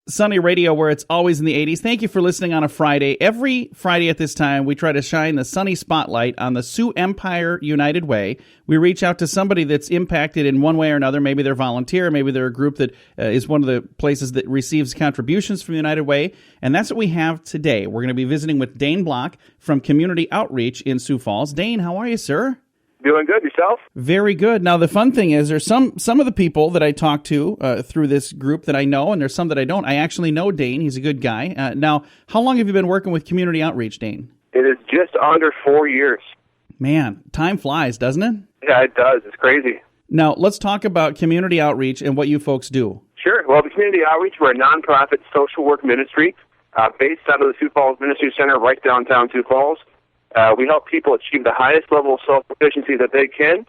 Sunny Radio, where it's always in the 80s. Thank you for listening on a Friday. Every Friday at this time, we try to shine the sunny spotlight on the Sioux Empire United Way. We reach out to somebody that's impacted in one way or another. Maybe they're volunteer. Maybe they're a group that is one of the places that receives contributions from the United Way. And that's what we have today. We're going to be visiting with Dane Block from Community Outreach in Sioux Falls. Dane, how are you, sir? Doing good. Yourself? Very good. Now, the fun thing is there's some of the people that I talk to through this group that I know, and there's some that I don't. I actually know Dane. He's a good guy. Now, how long have you been working with Community Outreach, Dane? It is just under 4 years. Man, time flies, doesn't it? Yeah, it does. It's crazy. Now, let's talk about Community Outreach and what you folks do. Sure. Well, the Community Outreach, we're a nonprofit social work ministry based out of the Sioux Falls Ministry Center right downtown Sioux Falls. We help people achieve the highest level of self-sufficiency that they can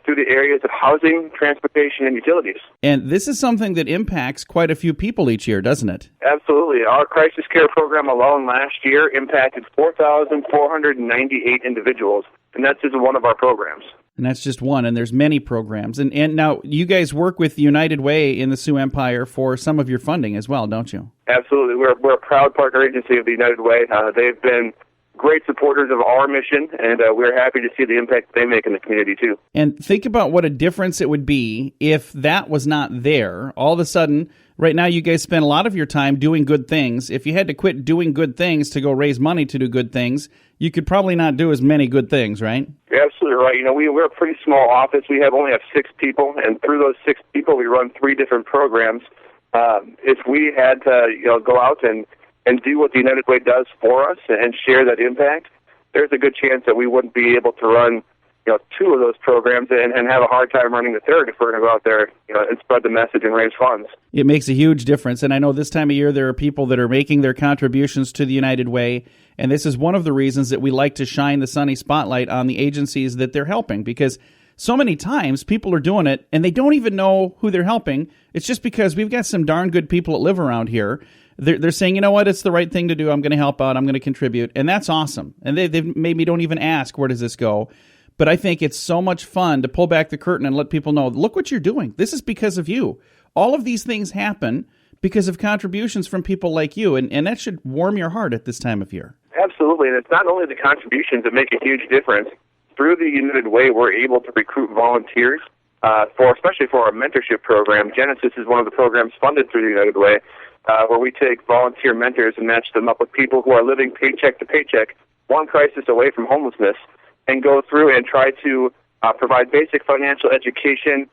through the areas of housing, transportation, and utilities. And this is something that impacts quite a few people each year, doesn't it? Absolutely. Our crisis care program alone last year impacted 4,498 individuals, and that's just one of our programs. And that's just one, and there's many programs. And now you guys work with the United Way in the Sioux Empire for some of your funding as well, don't you? Absolutely. We're a proud partner agency of the United Way. They've been great supporters of our mission, and we're happy to see the impact they make in the community, too. And think about what a difference it would be if that was not there. All of a sudden, right now you guys spend a lot of your time doing good things. If you had to quit doing good things to go raise money to do good things, you could probably not do as many good things, right? You're absolutely right. You know, we're a pretty small office. We only have 6 people, and through those 6 people, we run 3 different programs. If we had to, go out and do what the United Way does for us and share that impact, there's a good chance that we wouldn't be able to run, 2 of those programs and have a hard time running the third if we're going to go out there, and spread the message and raise funds. It makes a huge difference. And I know this time of year there are people that are making their contributions to the United Way. And this is one of the reasons that we like to shine the sunny spotlight on the agencies that they're helping, because so many times people are doing it and they don't even know who they're helping. It's just because we've got some darn good people that live around here. They're saying, you know what, it's the right thing to do. I'm going to help out. I'm going to contribute. And that's awesome. And they've maybe don't even ask, where does this go? But I think it's so much fun to pull back the curtain and let people know, look what you're doing. This is because of you. All of these things happen because of contributions from people like you. And that should warm your heart at this time of year. Absolutely. And it's not only the contributions that make a huge difference. Through the United Way, we're able to recruit volunteers, especially for our mentorship program. Genesis is one of the programs funded through the United Way, where we take volunteer mentors and match them up with people who are living paycheck to paycheck, one crisis away from homelessness, and go through and try to provide basic financial education,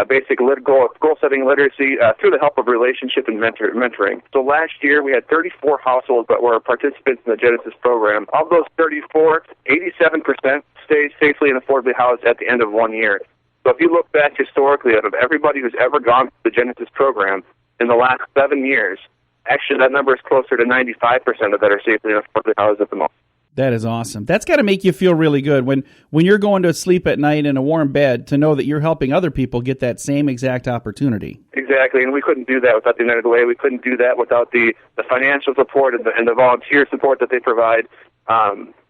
basic goal-setting literacy through the help of relationship and mentoring. So last year we had 34 households that were participants in the Genesis program. Of those 34, 87% stayed safely and affordably housed at the end of 1 year. So if you look back historically, out of everybody who's ever gone through the Genesis program, in the last 7 years, actually that number is closer to 95% of that are safely and affordably housed at the moment. That is awesome. That's got to make you feel really good when you're going to sleep at night in a warm bed to know that you're helping other people get that same exact opportunity. Exactly, and we couldn't do that without the United Way. We couldn't do that without the financial support and the volunteer support that they provide.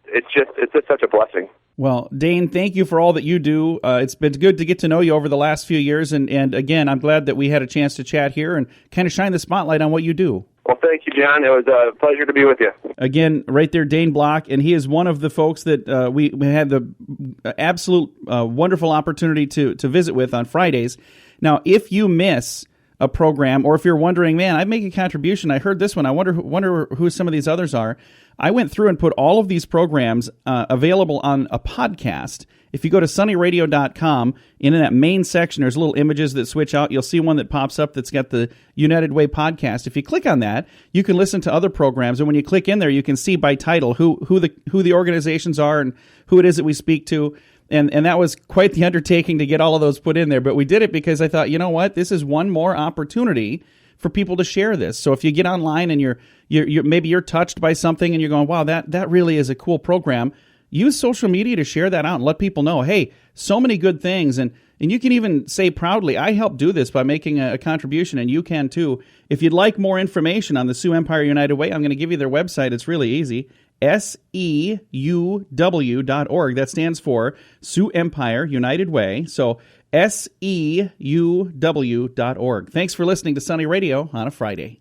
It's just such a blessing. Well, Dane, thank you for all that you do. It's been good to get to know you over the last few years, and again, I'm glad that we had a chance to chat here and kind of shine the spotlight on what you do. Well, thank you, John. It was a pleasure to be with you. Again, right there, Dane Block, and he is one of the folks that we had the absolute wonderful opportunity to visit with on Fridays. Now, if you miss a program, or if you're wondering, man, I make a contribution, I heard this one, I wonder who some of these others are, I went through and put all of these programs available on a podcast. If you go to sunnyradio.com, in that main section, there's little images that switch out. You'll see one that pops up that's got the United Way podcast. If you click on that, you can listen to other programs. And when you click in there, you can see by title who the organizations are and who it is that we speak to. And that was quite the undertaking to get all of those put in there. But we did it because I thought, you know what, this is one more opportunity for people to share this. So if you get online and you're maybe you're touched by something and you're going, wow, that really is a cool program, use social media to share that out and let people know, hey, so many good things. And you can even say proudly, I helped do this by making a contribution, and you can too. If you'd like more information on the Sioux Empire United Way, I'm going to give you their website. It's really easy. SEUW.org. That stands for Sioux Empire United Way. So SEUW.org. Thanks for listening to Sunny Radio on a Friday.